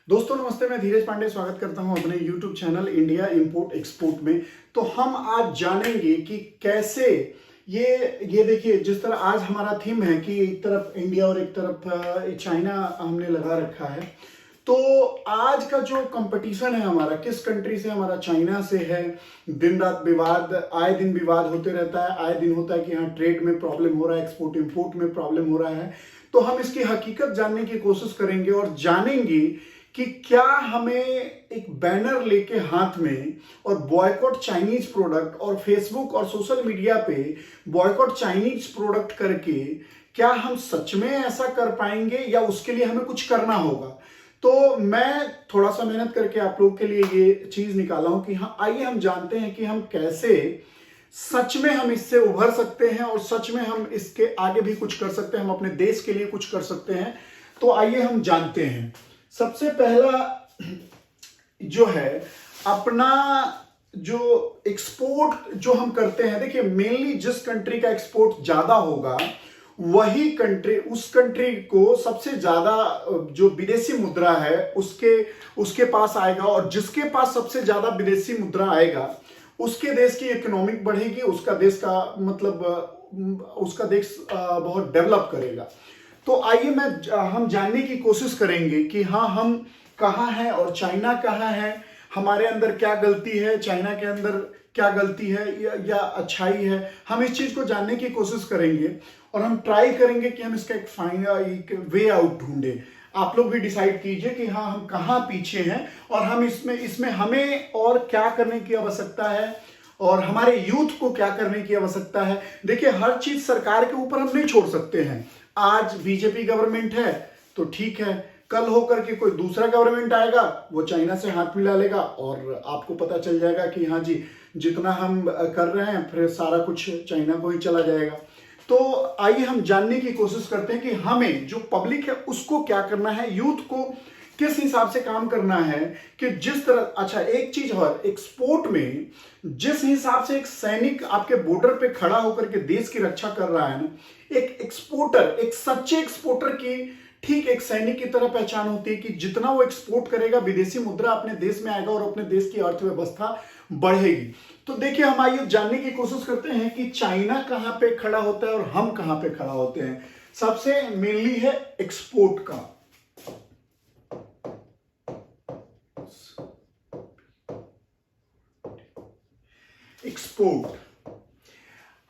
दोस्तों नमस्ते, मैं धीरज पांडे स्वागत करता हूं अपने YouTube channel India import export में। तो हम आज जानेंगे कि कैसे ये देखिए, जिस तरह आज हमारा थीम है कि एक तरफ इंडिया और एक तरफ चाइना हमने लगा रखा है। तो आज का जो कंपटीशन है हमारा किस कंट्री से, हमारा चाइना से है। दिन रात विवाद, आए दिन विवाद होते रहता है, आए दिन होता है कि हाँ ट्रेड में प्रॉब्लम हो रहा है, एक्सपोर्ट इंपोर्ट में प्रॉब्लम हो रहा है। तो हम इसकी हकीकत जानने की कोशिश करेंगे और जानेंगे कि क्या हमें एक बैनर लेके हाथ में और बॉयकॉट चाइनीज प्रोडक्ट और फेसबुक और सोशल मीडिया पे बॉयकॉट चाइनीज प्रोडक्ट करके क्या हम सच में ऐसा कर पाएंगे या उसके लिए हमें कुछ करना होगा। तो मैं थोड़ा सा मेहनत करके आप लोगों के लिए ये चीज निकाला हूं कि हाँ आइए हम जानते हैं कि हम कैसे सच में हम इससे उभर सकते हैं और सच में हम इसके आगे भी कुछ कर सकते हैं, हम अपने देश के लिए कुछ कर सकते हैं। तो आइए हम जानते हैं। सबसे पहला जो है अपना जो एक्सपोर्ट जो हम करते हैं, देखिए मेनली जिस कंट्री का एक्सपोर्ट ज्यादा होगा वही कंट्री, उस कंट्री को सबसे ज्यादा जो विदेशी मुद्रा है उसके पास आएगा, और जिसके पास सबसे ज्यादा विदेशी मुद्रा आएगा उसके देश की इकोनॉमिक बढ़ेगी, उसका देश का मतलब उसका देश बहुत डेवलप करेगा। तो आइए हम जानने की कोशिश करेंगे कि हाँ हम कहाँ हैं और चाइना कहाँ है, हमारे अंदर क्या गलती है, चाइना के अंदर क्या गलती है या अच्छाई है। हम इस चीज को जानने की कोशिश करेंगे और हम ट्राई करेंगे कि हम इसका एक वे आउट ढूंढे। आप लोग भी डिसाइड कीजिए कि हाँ हम कहाँ पीछे हैं और हम इसमें हमें और क्या करने की आवश्यकता है और हमारे यूथ को क्या करने की आवश्यकता है। देखिए हर चीज सरकार के ऊपर हम नहीं छोड़ सकते हैं। आज बीजेपी गवर्नमेंट है तो ठीक है, कल होकर के कोई दूसरा गवर्नमेंट आएगा वो चाइना से हाथ मिला लेगा और आपको पता चल जाएगा कि हाँ जी जितना हम कर रहे हैं फिर सारा कुछ चाइना को ही चला जाएगा। तो आइए हम जानने की कोशिश करते हैं कि हमें जो पब्लिक है उसको क्या करना है, यूथ को किस हिसाब से काम करना है कि जिस तरह। अच्छा एक चीज और, एक्सपोर्ट में जिस हिसाब से एक सैनिक आपके बॉर्डर पे खड़ा होकर के देश की रक्षा कर रहा है ना, एक एक्सपोर्टर, एक सच्चे एक्सपोर्टर की ठीक एक सैनिक की तरह पहचान होती है कि जितना वो एक्सपोर्ट करेगा विदेशी मुद्रा अपने देश में आएगा और अपने देश की अर्थव्यवस्था बढ़ेगी। तो देखिए हम आइए जानने की कोशिश करते हैं कि चाइना कहां पे खड़ा होता है और हम कहां पे खड़ा होते हैं। सबसे मेनली है एक्सपोर्ट का। एक्सपोर्ट,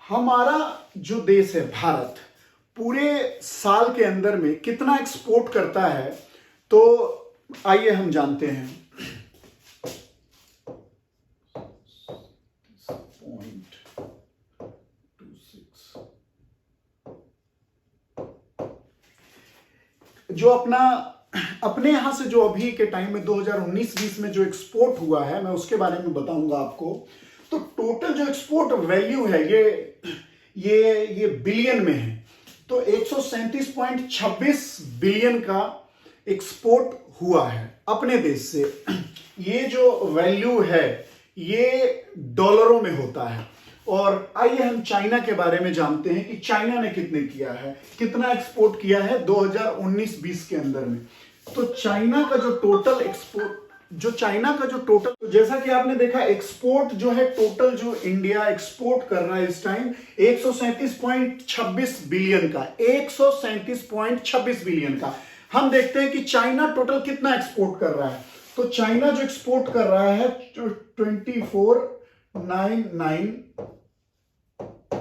हमारा जो देश है भारत पूरे साल के अंदर में कितना एक्सपोर्ट करता है, तो आइए हम जानते हैं। जो अपने यहां से जो अभी के टाइम में 2019-20 में जो एक्सपोर्ट हुआ है मैं उसके बारे में बताऊंगा आपको। तो टोटल जो एक्सपोर्ट वैल्यू है ये बिलियन में है। तो 137.26 बिलियन का एक्सपोर्ट हुआ है अपने देश से। ये जो वैल्यू है ये डॉलरों में होता है। और आइए हम चाइना के बारे में जानते हैं कि चाइना ने कितने किया है, कितना एक्सपोर्ट किया है 2019-20 के अंदर में। तो चाइना का जो टोटल एक्सपोर्ट, तो जैसा कि आपने देखा एक्सपोर्ट जो है टोटल जो इंडिया एक्सपोर्ट कर रहा है इस टाइम 137.26 बिलियन का, 137.26 बिलियन का। हम देखते हैं कि चाइना टोटल कितना एक्सपोर्ट कर रहा है। तो चाइना जो एक्सपोर्ट कर रहा है 2499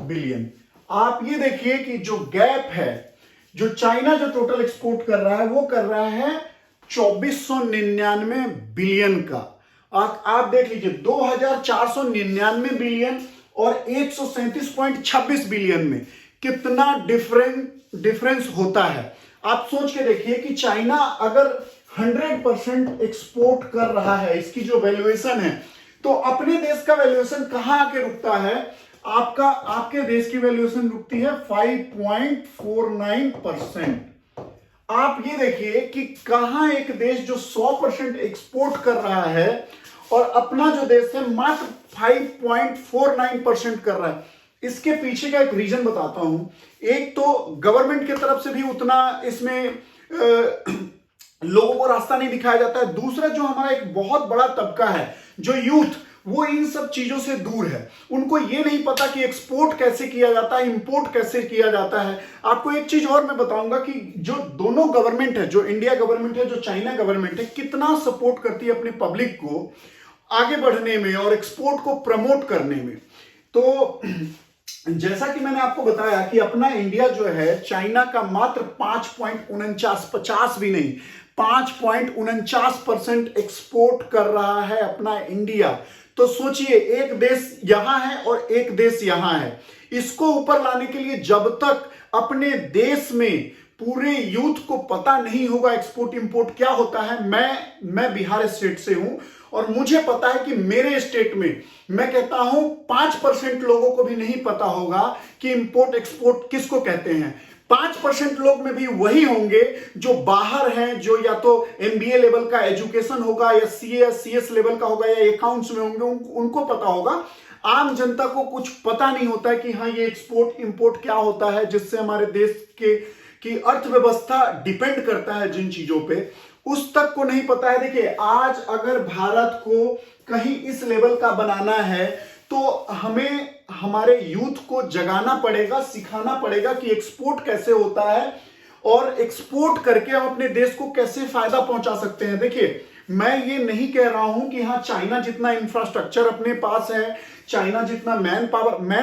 बिलियन। आप ये देखिए कि जो गैप है, जो चाइना जो टोटल एक्सपोर्ट कर रहा है वो कर रहा है 2499 बिलियन का। आप देख लीजिए 2499 बिलियन और 137.26 बिलियन में कितना डिफरेंस होता है। आप सोच के देखिए कि चाइना अगर 100% एक्सपोर्ट कर रहा है, इसकी जो वैल्यूएशन है, तो अपने देश का वैल्यूएशन कहां आके रुकता है, आपके देश की वैल्यूएशन रुकती है 5.49%। आप ये देखिए कि कहां एक देश जो 100% एक्सपोर्ट कर रहा है और अपना जो देश है मात्र 5.49% कर रहा है। इसके पीछे का एक रीजन बताता हूं। एक तो गवर्नमेंट की तरफ से भी उतना इसमें लोगों को रास्ता नहीं दिखाया जाता है। दूसरा जो हमारा एक बहुत बड़ा तबका है, जो यूथ, वो इन सब चीजों से दूर है। उनको ये नहीं पता कि एक्सपोर्ट कैसे किया जाता है, इंपोर्ट कैसे किया जाता है। आपको एक चीज और मैं बताऊंगा कि जो दोनों गवर्नमेंट है, जो इंडिया गवर्नमेंट है, जो चाइना गवर्नमेंट है, कितना सपोर्ट करती है अपने पब्लिक को आगे बढ़ने में और एक्सपोर्ट को प्रमोट करने में। तो जैसा कि मैंने आपको बताया कि अपना इंडिया जो है चाइना का मात्र 5.49, 50 भी नहीं, 5.49% एक्सपोर्ट कर रहा है अपना इंडिया। तो सोचिए, एक देश यहां है और एक देश यहां है। इसको ऊपर लाने के लिए जब तक अपने देश में पूरे यूथ को पता नहीं होगा एक्सपोर्ट इंपोर्ट क्या होता है। मैं बिहार स्टेट से हूं और मुझे पता है कि मेरे स्टेट में, मैं कहता हूं 5% लोगों को भी नहीं पता होगा कि इंपोर्ट एक्सपोर्ट किसको कहते हैं। 5% लोग में भी वही होंगे जो बाहर हैं, जो या तो एमबीए लेवल का एजुकेशन होगा या सीएस लेवल का होगा या अकाउंट्स में होंगे, उनको पता होगा। आम जनता को कुछ पता नहीं होता है कि हाँ ये एक्सपोर्ट इंपोर्ट क्या होता है, जिससे हमारे देश की अर्थव्यवस्था डिपेंड करता है जिन चीजों पे, उस तक को नहीं पता है। देखिए, आज अगर भारत को कहीं इस लेवल का बनाना है तो हमें हमारे यूथ को जगाना पड़ेगा, सिखाना पड़ेगा कि एक्सपोर्ट कैसे होता है और एक्सपोर्ट करके हम अपने देश को कैसे फायदा पहुंचा सकते हैं। देखिए, मैं ये नहीं कह रहा हूं कि हाँ चाइना जितना इंफ्रास्ट्रक्चर अपने पास है, चाइना जितना मैन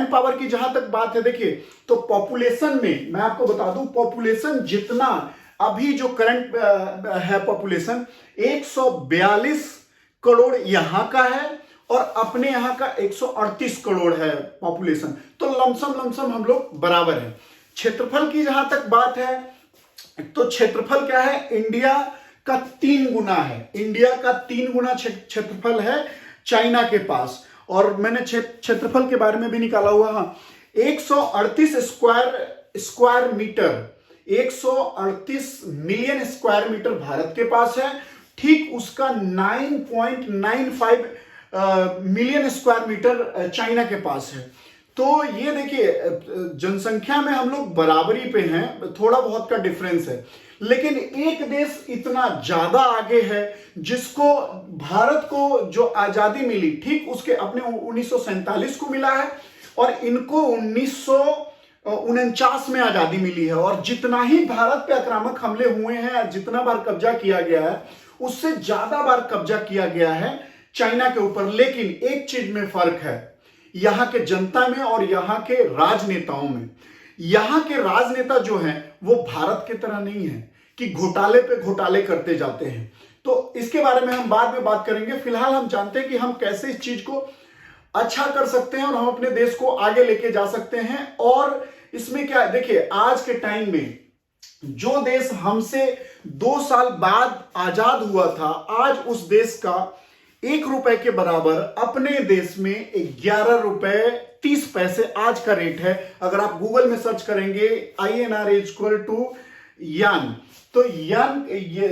पावर की जहां तक बात है, देखिए तो पॉपुलेशन में मैं आपको बता दूं, पॉपुलेशन जितना अभी जो करंट है पॉपुलेशन 142 करोड़ यहां का है और अपने यहां का 138 करोड़ है पॉपुलेशन। तो लमसम हम लोग बराबर हैं। क्षेत्रफल की जहां तक बात है तो क्षेत्रफल क्या है, इंडिया का 3 गुना है। इंडिया का 3 गुना क्षेत्रफल है चाइना के पास। और मैंने क्षेत्रफल के बारे में भी निकाला हुआ, हाँ 138 square meter, 138 million square meter भारत के पास है। ठीक उसका 9.95 मिलियन स्क्वायर मीटर चाइना के पास है। तो ये देखिए, जनसंख्या में हम लोग बराबरी पे हैं, थोड़ा बहुत का डिफरेंस है, लेकिन एक देश इतना ज्यादा आगे है जिसको, भारत को जो आजादी मिली ठीक उसके अपने 1947 को मिला है और इनको 1949 में आजादी मिली है। और जितना ही भारत पे आक्रामक हमले हुए हैं, जितना बार कब्जा किया गया है, उससे ज्यादा बार कब्जा किया गया है चाइना के ऊपर। लेकिन एक चीज में फर्क है, यहां के जनता में और यहां के राजनेताओं में। यहां के राजनेता जो हैं वो भारत की तरह नहीं है कि घोटाले पे घोटाले करते जाते हैं। तो इसके बारे में हम बाद में बात करेंगे। फिलहाल हम जानते हैं कि हम कैसे इस चीज को अच्छा कर सकते हैं और हम अपने देश को आगे लेके जा सकते हैं। और इसमें क्या, देखिए आज के टाइम में जो देश हमसे 2 साल बाद आजाद हुआ था, आज उस देश का 1 रुपए के बराबर अपने देश में 11 रुपए 30 पैसे आज का रेट है। अगर आप गूगल में सर्च करेंगे INR इक्वल टू यान, तो यान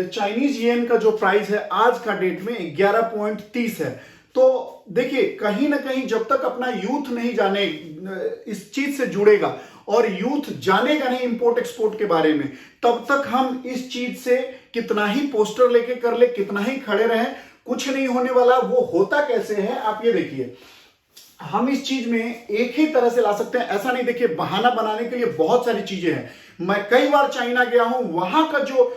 चाइनीज येन का जो प्राइस है आज का डेट में 11.30 है। तो देखिए, कहीं ना कहीं जब तक अपना यूथ नहीं जाने, इस चीज से जुड़ेगा और यूथ जानेगा नहीं इंपोर्ट एक्सपोर्ट के बारे में, तब तक हम इस चीज से कितना ही पोस्टर लेके कर ले, कितना ही खड़े रहे, कुछ नहीं होने वाला। वो होता कैसे है आप ये देखिए, हम इस चीज में एक ही तरह से ला सकते हैं, ऐसा नहीं। देखिए, बहाना बनाने के लिए बहुत सारी चीजें हैं। मैं कई बार चाइना गया हूं, वहां का जो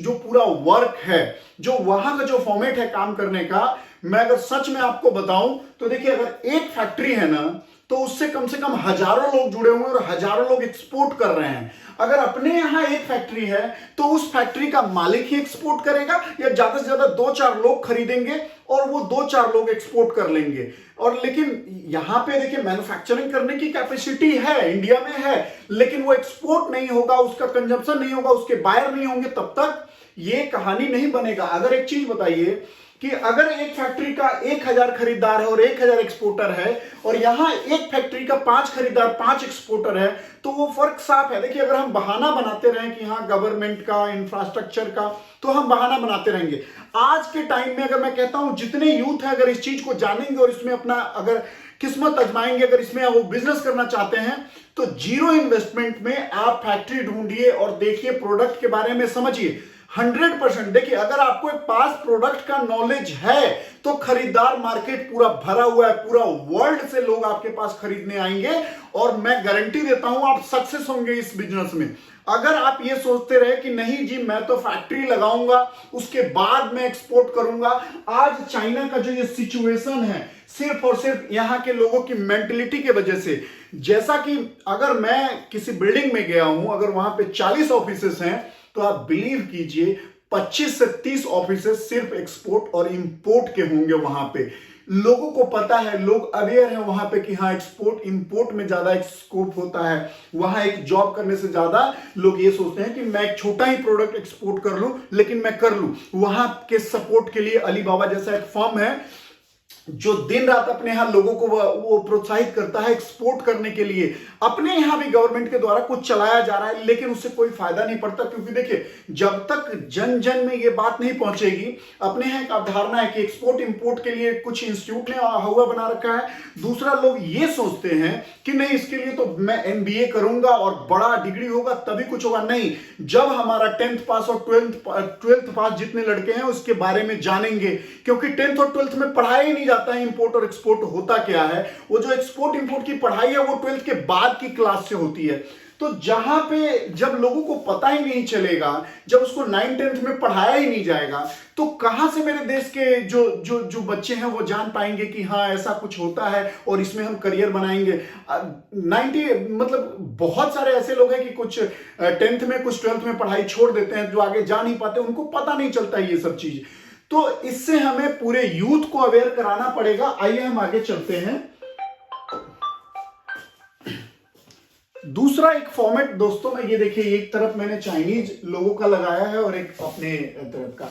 पूरा वर्क है, जो वहां का जो फॉर्मेट है काम करने का, मैं अगर सच में आपको बताऊं तो देखिए, अगर एक फैक्ट्री है ना तो उससे कम से कम हजारों लोग जुड़े हुए हैं और हजारों लोग एक्सपोर्ट कर रहे हैं। अगर अपने यहां एक फैक्ट्री है तो उस फैक्ट्री का मालिक ही एक्सपोर्ट करेगा या ज्यादा से ज्यादा 2-4 लोग खरीदेंगे और वो 2-4 लोग एक्सपोर्ट कर लेंगे। और लेकिन यहां पे देखिए, मैन्युफैक्चरिंग करने की कैपेसिटी है, इंडिया में है, लेकिन वो एक्सपोर्ट नहीं होगा, उसका कंजम्पशन नहीं होगा, उसके बायर नहीं होंगे, तब तक ये कहानी नहीं बनेगा। अगर एक चीज बताइए कि अगर एक फैक्ट्री का 1000 खरीदार है और 1000 एक्सपोर्टर है और यहां एक फैक्ट्री का 5 खरीदार 5 एक्सपोर्टर है, तो वो फर्क साफ है। देखिए, अगर हम बहाना बनाते रहें कि हाँ गवर्नमेंट का, इंफ्रास्ट्रक्चर का, तो हम बहाना बनाते रहेंगे। आज के टाइम में अगर मैं कहता हूं जितने यूथ है अगर इस चीज को जानेंगे और इसमें अपना अगर किस्मत आजमाएंगे, अगर इसमें वो बिजनेस करना चाहते हैं, तो 0 इन्वेस्टमेंट में आप फैक्ट्री ढूंढिए और देखिए, प्रोडक्ट के बारे में समझिए। 100%। देखिए, अगर आपको एक पास प्रोडक्ट का नॉलेज है तो खरीदार मार्केट पूरा भरा हुआ है, पूरा वर्ल्ड से लोग आपके पास खरीदने आएंगे और मैं गारंटी देता हूं आप सक्सेस होंगे इस बिजनेस में। अगर आप ये सोचते रहे कि नहीं जी मैं तो फैक्ट्री लगाऊंगा उसके बाद मैं एक्सपोर्ट करूंगा, आज चाइना का जो ये सिचुएशन है सिर्फ और सिर्फ यहां के लोगों की मेंटेलिटी के वजह से, जैसा कि अगर मैं किसी बिल्डिंग में गया हूं, अगर वहां पे 40 ऑफिसेस हैं तो आप बिलीव कीजिए 25 से 30 ऑफिसेस सिर्फ एक्सपोर्ट और इंपोर्ट के होंगे। वहां पे लोगों को पता है, लोग अवेयर हैं वहां पे कि हाँ एक्सपोर्ट इंपोर्ट में ज्यादा एक स्कोप होता है। वहां एक जॉब करने से ज्यादा लोग ये सोचते हैं कि मैं एक छोटा ही प्रोडक्ट एक्सपोर्ट कर लूं, लेकिन मैं कर लूं। वहां के सपोर्ट के लिए अलीबाबा जैसा एक फर्म है जो दिन रात अपने यहां लोगों को वो प्रोत्साहित करता है एक्सपोर्ट करने के लिए। अपने यहां भी गवर्नमेंट के द्वारा कुछ चलाया जा रहा है, लेकिन उससे कोई फायदा नहीं पड़ता, क्योंकि देखिए जब तक जन जन में ये बात नहीं पहुंचेगी। अपने यहां एक अवधारणा है कि एक्सपोर्ट इंपोर्ट के लिए कुछ इंस्टीट्यूट ने हुआ बना रखा है। दूसरा, लोग ये सोचते हैं कि नहीं इसके लिए तो मैं MBA करूंगा और बड़ा डिग्री होगा तभी कुछ होगा। नहीं, जब हमारा 10th पास और 12th पास जितने लड़के हैं उसके बारे में जानेंगे, क्योंकि 10th और 12th में पढ़ाया ही नहीं जाता है इंपोर्ट और एक्सपोर्ट होता क्या है। वो जो एक्सपोर्ट इंपोर्ट की पढ़ाई है वो 12th के बाद की क्लास से होती है। तो जहां पे जब लोगों को पता ही नहीं चलेगा, जब उसको 9th-10th में पढ़ाया ही नहीं जाएगा, तो कहां से मेरे देश के जो जो जो बच्चे हैं वो जान पाएंगे कि हाँ ऐसा कुछ होता है और इसमें हम करियर बनाएंगे। 90 मतलब बहुत सारे ऐसे लोग हैं कि कुछ 10th में कुछ 12th में पढ़ाई छोड़ देते हैं, जो आगे जा नहीं पाते, उनको पता नहीं चलता ये सब चीज। तो इससे हमें पूरे यूथ को अवेयर कराना पड़ेगा। आइए हम आगे चलते हैं। दूसरा एक फॉर्मेट दोस्तों में ये देखिए, एक तरफ मैंने चाइनीज लोगों का लगाया है और एक अपने तरफ का।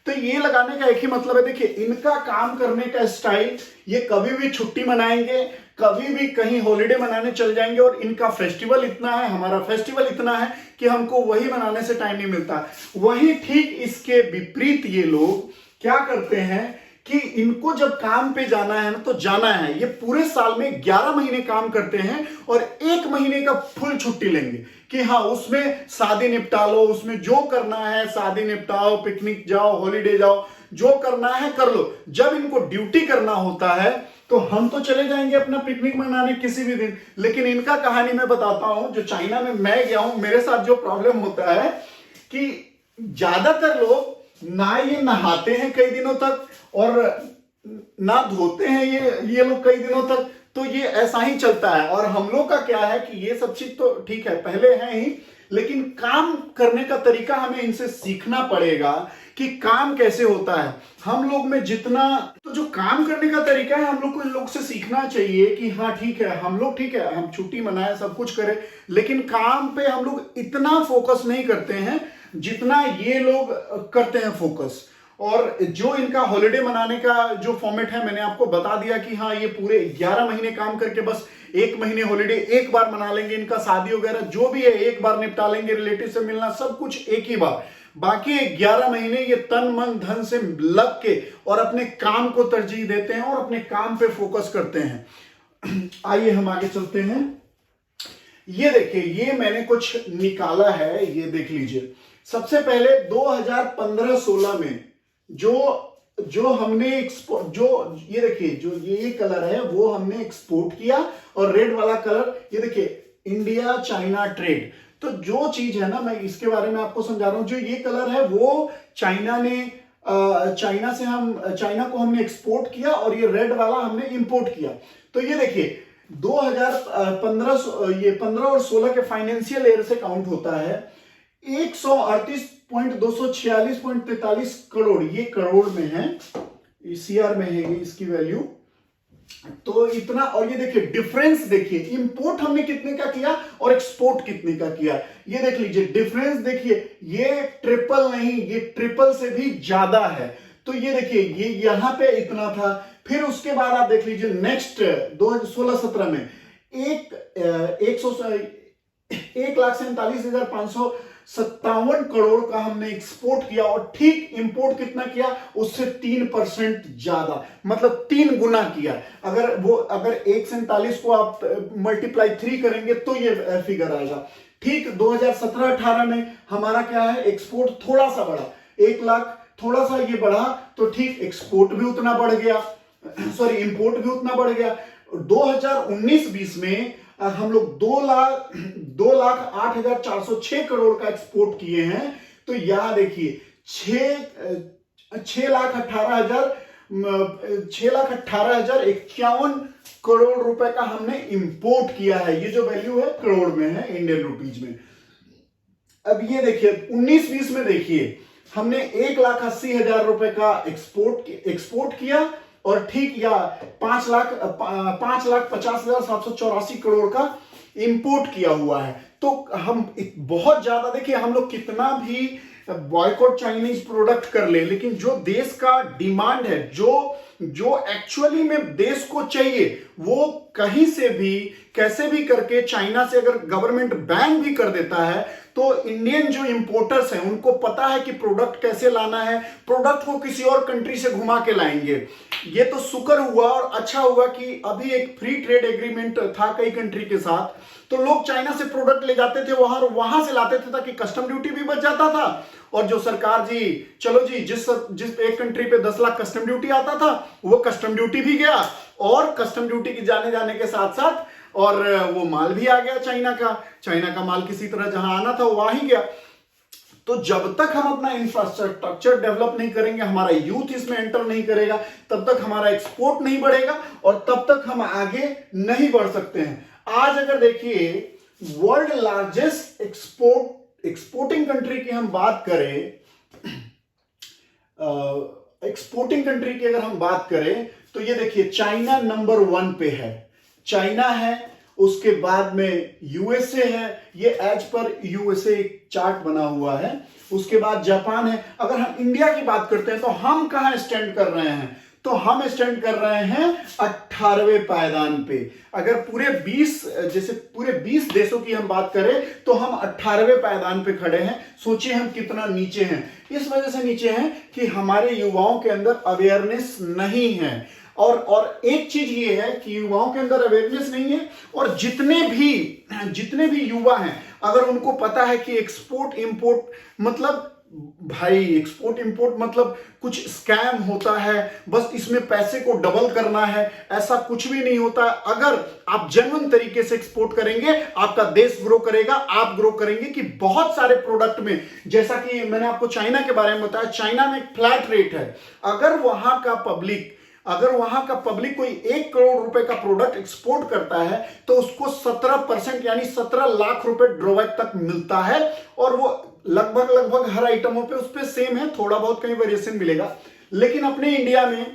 तो ये लगाने का एक ही मतलब है, देखिए इनका काम करने का स्टाइल, ये कभी भी छुट्टी मनाएंगे, कभी भी कहीं हॉलिडे मनाने चल जाएंगे, और इनका फेस्टिवल इतना है, हमारा फेस्टिवल इतना है कि हमको वही मनाने से टाइम नहीं मिलता। वही ठीक इसके विपरीत ये लोग क्या करते हैं कि इनको जब काम पे जाना है ना तो जाना है। ये पूरे साल में 11 महीने काम करते हैं और 1 महीने का फुल छुट्टी लेंगे कि हाँ उसमें शादी निपटा लो, उसमें जो करना है शादी निपटाओ, पिकनिक जाओ, हॉलीडे जाओ, जो करना है कर लो। जब इनको ड्यूटी करना होता है तो हम तो चले जाएंगे अपना पिकनिक मनाने किसी भी दिन, लेकिन इनका कहानी मैं बताता हूं। जो चाइना में मैं गया हूं, मेरे साथ जो प्रॉब्लम होता है कि ज्यादातर लोग ना ये नहाते हैं कई दिनों तक और ना धोते हैं ये लोग कई दिनों तक। तो ये ऐसा ही चलता है। और हम लोग का क्या है कि ये सब चीज तो ठीक है पहले है ही, लेकिन काम करने का तरीका हमें इनसे सीखना पड़ेगा कि काम कैसे होता है। हम लोग में जितना तो जो काम करने का तरीका है हम लोग को इन लोग से सीखना चाहिए कि हाँ ठीक है हम लोग ठीक है हम छुट्टी मनाए सब कुछ करें, लेकिन काम पे हम लोग इतना फोकस नहीं करते हैं जितना ये लोग करते हैं फोकस। और जो इनका हॉलिडे मनाने का जो फॉर्मेट है मैंने आपको बता दिया कि हाँ ये पूरे 11 महीने काम करके बस 1 महीने हॉलिडे एक बार मना लेंगे। इनका शादी वगैरह जो भी है एक बार निपटा लेंगे, रिलेटिव से मिलना सब कुछ एक ही बार। बाकी 11 महीने ये तन मन धन से लग के और अपने काम को तरजीह देते हैं और अपने काम पे फोकस करते हैं। आइए हम आगे चलते हैं। ये देखिए, ये मैंने कुछ निकाला है, ये देख लीजिए। सबसे पहले 2015-16 में जो हमने जो ये देखिए जो ये कलर है वो हमने एक्सपोर्ट किया, और रेड वाला कलर ये देखिए इंडिया चाइना ट्रेड। तो जो चीज है ना, मैं इसके बारे में आपको समझा रहा हूं। जो ये कलर है वो चाइना को हमने एक्सपोर्ट किया और ये रेड वाला हमने इंपोर्ट किया। तो ये देखिए 2015 और 16 के फाइनेंशियल ईयर से काउंट होता है। 138.246.43 करोड़, ये करोड़ में है, CR में है ये इसकी वैल्यू। तो इतना, और ये देखिए डिफरेंस देखिए, इंपोर्ट हमने कितने का किया और एक्सपोर्ट कितने का किया, ये देख लीजिए डिफरेंस देखिए। ये ट्रिपल नहीं, ये ट्रिपल से भी ज्यादा है। तो ये देखिए ये यहां पे इतना था। फिर उसके बाद आप देख लीजिए नेक्स्ट 2016-17 में 1,47,557 करोड़ का हमने एक्सपोर्ट किया, और ठीक इंपोर्ट कितना किया उससे 3% ज्यादा, मतलब 3 गुना किया। अगर 147 को आप मल्टीप्लाई 3 करेंगे तो ये फिगर आएगा। ठीक 2017-18 में हमारा क्या है, एक्सपोर्ट थोड़ा सा बढ़ा, 1 लाख थोड़ा सा ये बढ़ा, तो ठीक एक्सपोर्ट भी उतना बढ़ गया, सॉरी इंपोर्ट भी उतना बढ़ गया। 2019-20 में हम लोग 2,08,406 करोड़ का एक्सपोर्ट किए हैं। तो यहां देखिए 6,18,051 करोड़ रुपए का हमने इंपोर्ट किया है। ये जो वैल्यू है करोड़ में है, इंडियन रुपीज में। अब ये देखिए 19-20 में देखिए हमने 1,80,000 रुपए का एक्सपोर्ट किया, और ठीक या 5,50,784 करोड़ का इंपोर्ट किया हुआ है। तो हम बहुत ज्यादा, देखिए हम लोग कितना भी बॉयकॉट चाइनीज प्रोडक्ट कर ले, लेकिन जो देश का डिमांड है, जो एक्चुअली में देश को चाहिए, वो कहीं से भी कैसे भी करके चाइना से अगर गवर्नमेंट बैन भी कर देता है, तो इंडियन जो इंपोर्टर्स हैं उनको पता है कि प्रोडक्ट कैसे लाना है, प्रोडक्ट को किसी और कंट्री से घुमा के लाएंगे। ये तो शुक्र हुआ और अच्छा हुआ कि अभी एक फ्री ट्रेड एग्रीमेंट था कई कंट्री के साथ, तो लोग चाइना से प्रोडक्ट ले जाते थे, वहां से लाते थे, ताकि कस्टम ड्यूटी भी बच जाता था। और जो सरकार जी, चलो जी, जिस एक कंट्री पे 10 लाख कस्टम ड्यूटी आता था, वो कस्टम ड्यूटी भी गया, और कस्टम ड्यूटी की जाने के साथ साथ और वो माल भी आ गया चाइना का माल किसी तरह जहां आना था वो वहां ही गया। तो जब तक हम अपना इंफ्रास्ट्रक्चर डेवलप नहीं करेंगे, हमारा यूथ इसमें एंटर नहीं करेगा, तब तक हमारा एक्सपोर्ट नहीं बढ़ेगा, और तब तक हम आगे नहीं बढ़ सकते हैं। आज अगर देखिए वर्ल्ड लार्जेस्ट एक्सपोर्टिंग कंट्री की हम बात करें, एक्सपोर्टिंग कंट्री की अगर हम बात करें, तो ये देखिए चाइना नंबर 1 पे है, चाइना है, उसके बाद में यूएसए है, ये एज पर यूएसए एक चार्ट बना हुआ है, उसके बाद जापान है। अगर हम इंडिया की बात करते हैं तो हम कहां स्टैंड कर रहे हैं, तो हम स्टैंड कर रहे हैं 18वें पायदान पे। अगर पूरे 20 देशों की हम बात करें तो हम 18वें पायदान पे खड़े हैं। सोचिए हम कितना नीचे हैं। इस वजह से नीचे हैं कि हमारे युवाओं के अंदर अवेयरनेस नहीं है, और एक चीज ये है कि युवाओं के अंदर अवेयरनेस नहीं है, और जितने भी युवा हैं, अगर उनको पता है कि एक्सपोर्ट इंपोर्ट मतलब, भाई एक्सपोर्ट इंपोर्ट मतलब कुछ स्कैम होता है, बस इसमें पैसे को डबल करना है, ऐसा कुछ भी नहीं होता। अगर आप जेन्युइन तरीके से एक्सपोर्ट करेंगे, आपका देश ग्रो करेगा, आप ग्रो करेंगे। कि बहुत सारे प्रोडक्ट में, जैसा कि मैंने आपको चाइना के बारे में बताया, चाइना में एक फ्लैट रेट है। अगर वहां का पब्लिक कोई 1 करोड़ रुपए का प्रोडक्ट एक्सपोर्ट करता है, तो उसको 17% यानी 17 लाख रुपए ड्रॉबैक तक मिलता है, और वो लगभग हर आइटमों पे उस पे सेम है, थोड़ा बहुत कहीं वेरिएशन मिलेगा। लेकिन अपने इंडिया में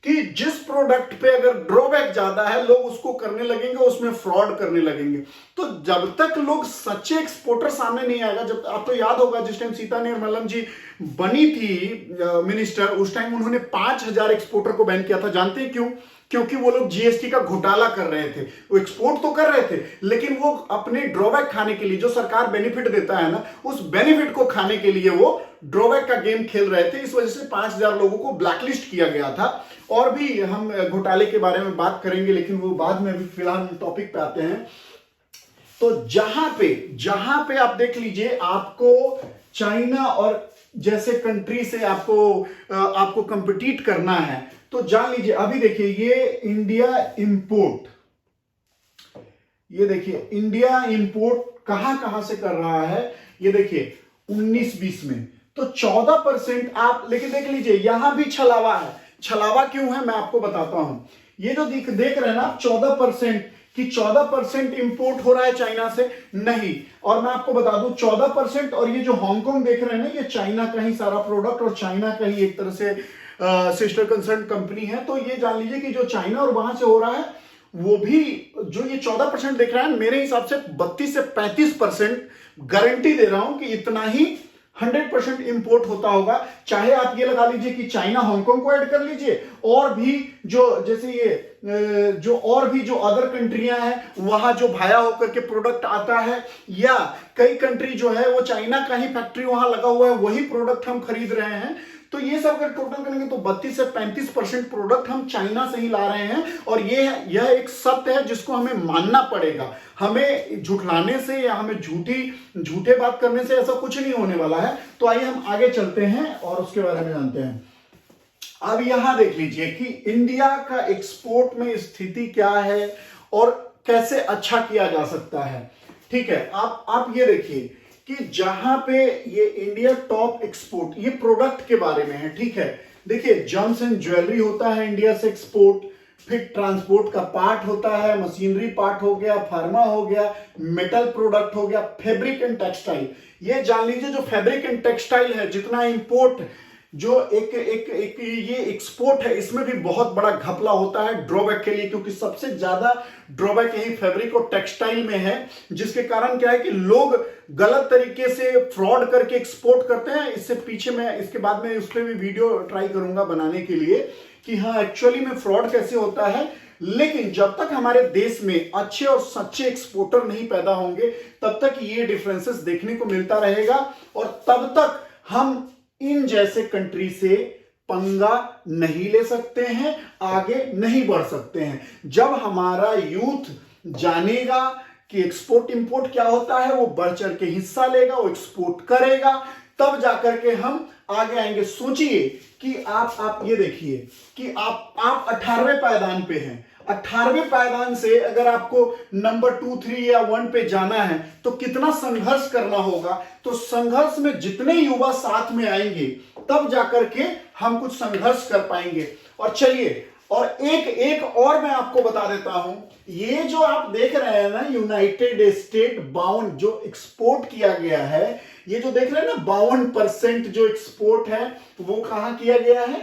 कि जिस प्रोडक्ट पे अगर ड्रॉबैक ज्यादा है, लोग उसको करने लगेंगे, उसमें फ्रॉड करने लगेंगे। तो जब तक लोग सच्चे एक्सपोर्टर सामने नहीं आएगा, जब आपको याद होगा जिस टाइम सीता निर्मलम जी बनी थी मिनिस्टर, उस टाइम उन्होंने 5,000 एक्सपोर्टर को बैन किया था। जानते हैं क्यों? क्योंकि वो लोग जीएसटी का घोटाला कर रहे थे। वो एक्सपोर्ट तो कर रहे थे, लेकिन वो अपने ड्रॉबैक खाने के लिए, जो सरकार बेनिफिट देता है ना, उस बेनिफिट को खाने के लिए वो ड्रॉबैक का गेम खेल रहे थे। इस वजह से 5,000 लोगों को ब्लैकलिस्ट किया गया था। और भी हम घोटाले के बारे में बात करेंगे, लेकिन वो बाद में, अभी फिलहाल टॉपिक पे आते हैं। तो जहां पे आप देख लीजिए, आपको चाइना और जैसे कंट्री से आपको कंपीट करना है, तो जान लीजिए। अभी देखिए ये इंडिया इंपोर्ट, ये देखिए इंडिया इंपोर्ट कहां से कर रहा है। ये देखिए 19-20 में तो 14% आप, लेकिन देख लीजिए यहां भी छलावा है। छलावा क्यों है मैं आपको बताता हूं। ये जो देख रहे हैं ना आप 14%, कि 14% इंपोर्ट हो रहा है चाइना से, नहीं। और मैं आपको बता दूं 14%, और ये जो हांगकांग देख रहे हैं ना, ये चाइना का ही सारा प्रोडक्ट और चाइना का ही एक तरह से सिस्टर कंसर्न कंपनी है। तो ये जान लीजिए कि जो चाइना और वहां से हो रहा है, वो भी जो ये 14% दिख रहा है, मेरे हिसाब से 32 से 35% गारंटी दे रहा हूं कि इतना ही 100% इंपोर्ट होता होगा। चाहे आप ये लगा लीजिए कि चाइना हांगकांग को ऐड कर लीजिए, और भी जो जैसे ये जो अदर कंट्रियां हैं, वहां जो भाया होकर के प्रोडक्ट आता है, या कई कंट्री जो है वो चाइना का ही फैक्ट्री वहां लगा हुआ है, वही प्रोडक्ट हम खरीद रहे हैं। तो ये सब अगर टोटल करेंगे तो 32 से 35% प्रोडक्ट हम चाइना से ही ला रहे हैं। और यह एक सत्य है जिसको हमें मानना पड़ेगा। हमें झुठलाने से या हमें झूठे बात करने से ऐसा कुछ नहीं होने वाला है। तो आइए हम आगे चलते हैं और उसके बारे में जानते हैं। अब यहां देख लीजिए कि इंडिया का एक्सपोर्ट में स्थिति क्या है और कैसे अच्छा किया जा सकता है। ठीक है, आप ये देखिए कि जहां पे ये इंडिया टॉप एक्सपोर्ट, ये प्रोडक्ट के बारे में है। ठीक है, देखिए जेम्स एंड ज्वेलरी होता है इंडिया से एक्सपोर्ट, फिर ट्रांसपोर्ट का पार्ट होता है, मशीनरी पार्ट हो गया, फार्मा हो गया, मेटल प्रोडक्ट हो गया, फैब्रिक एंड टेक्सटाइल। ये जान लीजिए जो फैब्रिक एंड टेक्सटाइल है, जितना इंपोर्ट जो एक ये एक्सपोर्ट है, इसमें भी बहुत बड़ा घपला होता है ड्रॉबैक के लिए, क्योंकि सबसे ज्यादा ड्रॉबैक यही फैब्रिक और टेक्सटाइल में है, जिसके कारण क्या है कि लोग गलत तरीके से फ्रॉड करके एक्सपोर्ट करते हैं। इससे पीछे मैं इसके बाद में उस पर भी वीडियो ट्राई करूंगा बनाने के लिए कि हाँ एक्चुअली में फ्रॉड कैसे होता है। लेकिन जब तक हमारे देश में अच्छे और सच्चे एक्सपोर्टर नहीं पैदा होंगे तब तक ये डिफरेंसेस देखने को मिलता रहेगा और तब तक हम इन जैसे कंट्री से पंगा नहीं ले सकते हैं, आगे नहीं बढ़ सकते हैं। जब हमारा यूथ जानेगा कि एक्सपोर्ट इंपोर्ट क्या होता है, वो बढ़ चढ़ के हिस्सा लेगा, वो एक्सपोर्ट करेगा, तब जाकर के हम आगे आएंगे। सोचिए कि आप ये देखिए कि आप 18वें पायदान पे हैं। 18वें पायदान से अगर आपको नंबर 2, 3 या 1 पे जाना है तो कितना संघर्ष करना होगा। तो संघर्ष में जितने युवा साथ में आएंगे तब जाकर के हम कुछ संघर्ष कर पाएंगे। और चलिए और एक और मैं आपको बता देता हूं, ये जो आप देख रहे हैं ना यूनाइटेड स्टेट बाउंड जो एक्सपोर्ट किया गया है, ये जो देख रहे हैं ना 52% जो एक्सपोर्ट है वो कहां किया गया है,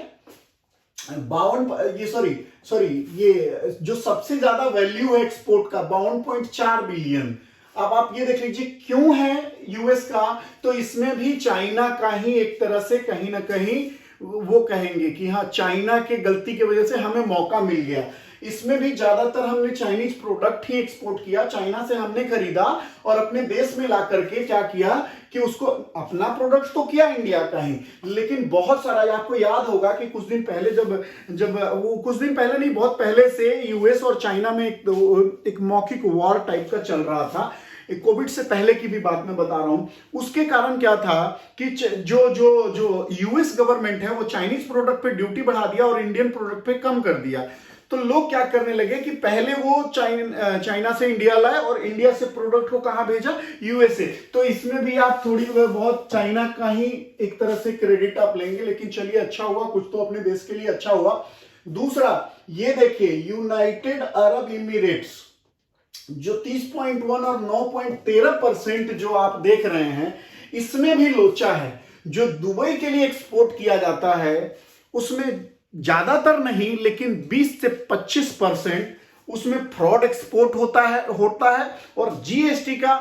52 ये सॉरी ये जो सबसे ज्यादा वैल्यू है एक्सपोर्ट का 52.4 बिलियन। अब आप ये देख लीजिए क्यों है यूएस का, तो इसमें भी चाइना का ही एक तरह से कहीं ना कहीं वो कहेंगे कि हाँ चाइना के गलती की वजह से हमें मौका मिल गया। इसमें भी ज्यादातर हमने चाइनीज प्रोडक्ट ही एक्सपोर्ट किया, चाइना से हमने खरीदा और अपने देश में ला करके क्या किया कि उसको अपना प्रोडक्ट तो किया इंडिया का ही, लेकिन बहुत सारा आपको याद होगा कि कुछ दिन पहले जब वो कुछ दिन पहले नहीं बहुत पहले से यूएस और चाइना में एक मौखिक वॉर टाइप का चल रहा था। कोविड से पहले की भी बात मैं बता रहा हूं। उसके कारण क्या था कि जो यूएस गवर्नमेंट है वो चाइनीज प्रोडक्ट पे ड्यूटी बढ़ा दिया और इंडियन प्रोडक्ट पे कम कर दिया। तो लोग क्या करने लगे कि पहले वो चाइना से इंडिया लाए और इंडिया से प्रोडक्ट को कहां भेजा, यूएसए। तो इसमें भी आप थोड़ी बहुत चाइना का ही एक तरह से क्रेडिट आप लेंगे, लेकिन चलिए अच्छा हुआ, कुछ तो अपने देश के लिए अच्छा हुआ। दूसरा ये देखिए यूनाइटेड अरब इमिरेट्स जो 30.1 और 9.13% जो आप देख रहे हैं, इसमें भी लोचा है। जो दुबई के लिए एक्सपोर्ट किया जाता है उसमें ज्यादातर नहीं लेकिन 20 से 25% उसमें फ्रॉड एक्सपोर्ट होता है और जीएसटी का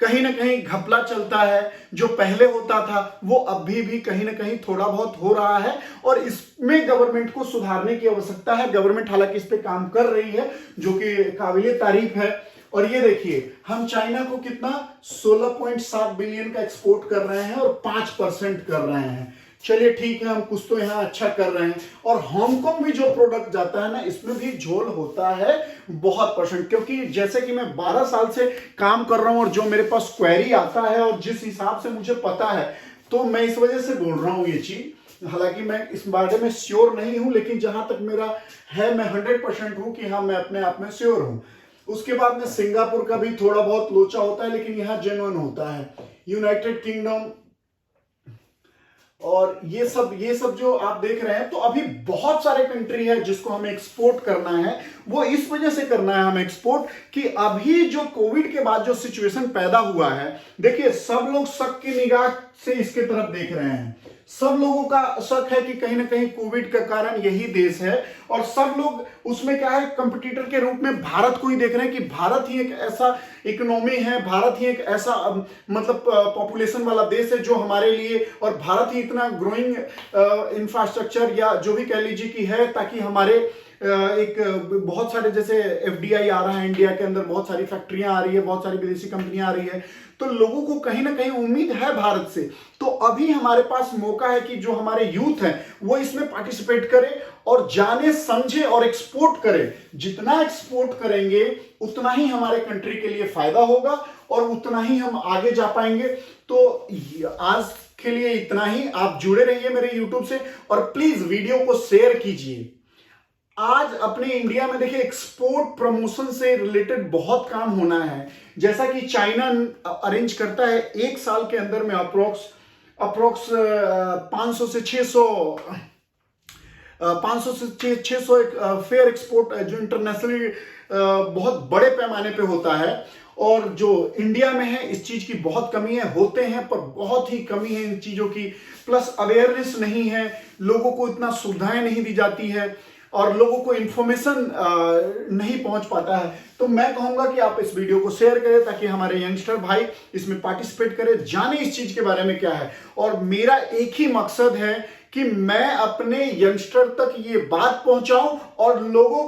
कहीं ना कहीं घपला चलता है। जो पहले होता था वो अभी भी कहीं ना कहीं थोड़ा बहुत हो रहा है और इसमें गवर्नमेंट को सुधारने की आवश्यकता है। गवर्नमेंट हालांकि इस पे काम कर रही है जो कि काबिले तारीफ है। और ये देखिए हम चाइना को कितना 16.7 बिलियन का एक्सपोर्ट कर रहे हैं और 5% कर रहे हैं। चलिए ठीक है, हम कुछ तो यहाँ अच्छा कर रहे हैं। और हांगकांग भी जो प्रोडक्ट जाता है ना, इसमें भी झोल होता है बहुत %, क्योंकि जैसे कि मैं 12 साल से काम कर रहा हूं और जो मेरे पास क्वेरी आता है और जिस हिसाब से मुझे पता है, तो मैं इस वजह से बोल रहा हूं ये चीज। हालांकि मैं इस बारे में श्योर नहीं हूं, लेकिन जहां तक मेरा है मैं 100% हूं कि हाँ मैं अपने आप में श्योर हूं। उसके बाद में सिंगापुर का भी थोड़ा बहुत लोचा होता है, लेकिन यहाँ जेन्युइन होता है। यूनाइटेड किंगडम और ये सब जो आप देख रहे हैं, तो अभी बहुत सारे कंट्री है जिसको हमें एक्सपोर्ट करना है। वो इस वजह से करना है हमें एक्सपोर्ट कि अभी जो कोविड के बाद जो सिचुएशन पैदा हुआ है, देखिए सब लोग शक की निगाह से इसके तरफ देख रहे हैं। सब लोगों का शक है कि कहीं ना कहीं कोविड का कारण यही देश है और सब लोग उसमें क्या है कंपटीटर के रूप में भारत को ही देख रहे हैं कि भारत ही एक ऐसा इकोनॉमी है, भारत ही एक ऐसा मतलब पॉपुलेशन वाला देश है जो हमारे लिए, और भारत ही इतना ग्रोइंग इंफ्रास्ट्रक्चर या जो भी कह लीजिए कि है ताकि हमारे एक बहुत सारे जैसे एफडीआई आ रहा है इंडिया के अंदर, बहुत सारी फैक्ट्रियां आ रही है, बहुत सारी विदेशी कंपनियां आ रही है, तो लोगों को कहीं ना कहीं उम्मीद है भारत से। तो अभी हमारे पास मौका है कि जो हमारे यूथ है वो इसमें पार्टिसिपेट करे और जाने समझे और एक्सपोर्ट करे। जितना एक्सपोर्ट करेंगे उतना ही हमारे कंट्री के लिए फायदा होगा और उतना ही हम आगे जा पाएंगे। तो आज के लिए इतना ही। आप जुड़े रहिए मेरे यूट्यूब से और प्लीज वीडियो को शेयर कीजिए। आज अपने इंडिया में देखिए एक्सपोर्ट प्रमोशन से रिलेटेड बहुत काम होना है। जैसा कि चाइना अरेंज करता है एक साल के अंदर में अप्रोक्स 500 से 600 एक फेयर एक्सपोर्ट जो इंटरनेशनली बहुत बड़े पैमाने पे होता है। और जो इंडिया में है इस चीज की बहुत कमी है, होते हैं पर बहुत ही कमी है इन चीजों की। प्लस अवेयरनेस नहीं है, लोगों को इतना सुविधाएं नहीं दी जाती है और लोगों को इंफॉर्मेशन नहीं पहुंच पाता है। तो मैं कहूंगा कि आप इस वीडियो को शेयर करें ताकि हमारे यंगस्टर भाई इसमें पार्टिसिपेट करें, जाने इस चीज के बारे में क्या है। और मेरा एक ही मकसद है कि मैं अपने यंगस्टर तक ये बात पहुंचाऊं और लोगों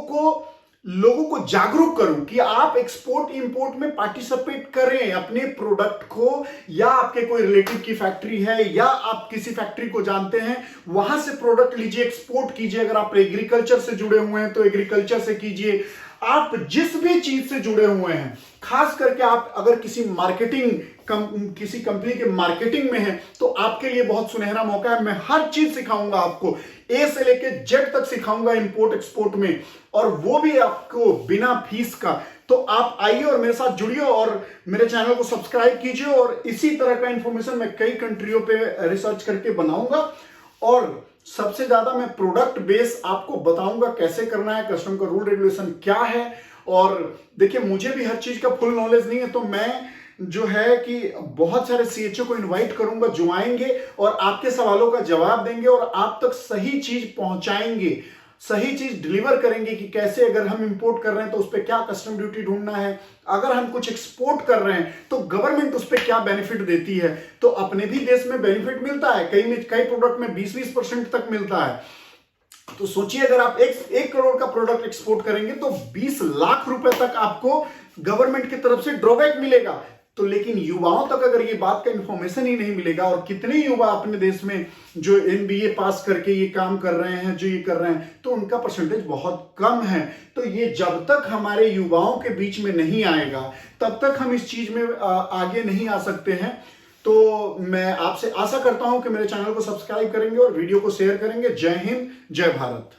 को जागरूक करूं कि आप एक्सपोर्ट इंपोर्ट में पार्टिसिपेट करें अपने प्रोडक्ट को, या आपके कोई रिलेटिव की फैक्ट्री है या आप किसी फैक्ट्री को जानते हैं वहां से प्रोडक्ट लीजिए, एक्सपोर्ट कीजिए। अगर आप एग्रीकल्चर से जुड़े हुए हैं तो एग्रीकल्चर से कीजिए। आप जिस भी चीज से जुड़े हुए हैं, खास करके आप अगर किसी कंपनी के मार्केटिंग में है तो आपके लिए बहुत सुनहरा मौका है। मैं हर चीज सिखाऊंगा आपको, ए से लेके जेड तक सिखाऊंगा इंपोर्ट एक्सपोर्ट में, और वो भी आपको बिना फीस का। तो आप आइए और मेरे साथ जुड़िए और मेरे चैनल को सब्सक्राइब कीजिए। और इसी तरह का इंफॉर्मेशन मैं कई कंट्रियों पे रिसर्च करके बनाऊंगा और सबसे ज्यादा मैं प्रोडक्ट बेस आपको बताऊंगा कैसे करना है, कस्टम का रूल रेगुलेशन क्या है। और देखिए मुझे भी हर चीज का फुल नॉलेज नहीं है, तो मैं जो है कि बहुत सारे सीएचओ को इनवाइट करूंगा जो आएंगे और आपके सवालों का जवाब देंगे और आप तक सही चीज पहुंचाएंगे, सही चीज डिलीवर करेंगे कि कैसे अगर हम इंपोर्ट कर रहे हैं तो उस पर क्या कस्टम ड्यूटी ढूंढना है, अगर हम कुछ एक्सपोर्ट कर रहे हैं तो गवर्नमेंट उस पर क्या बेनिफिट देती है। तो अपने भी देश में बेनिफिट मिलता है, कई प्रोडक्ट में 20% तक मिलता है। तो सोचिए अगर आप 1 करोड़ का प्रोडक्ट एक्सपोर्ट करेंगे तो 20 लाख रुपए तक आपको गवर्नमेंट की तरफ से ड्रॉबैक मिलेगा। तो लेकिन युवाओं तक अगर ये बात का इंफॉर्मेशन ही नहीं मिलेगा, और कितने युवा अपने देश में जो एमबीए पास करके ये काम कर रहे हैं, जो ये कर रहे हैं, तो उनका परसेंटेज बहुत कम है। तो ये जब तक हमारे युवाओं के बीच में नहीं आएगा तब तक हम इस चीज में आगे नहीं आ सकते हैं। तो मैं आपसे आशा करता हूं कि मेरे चैनल को सब्सक्राइब करेंगे और वीडियो को शेयर करेंगे। जय हिंद, जय भारत।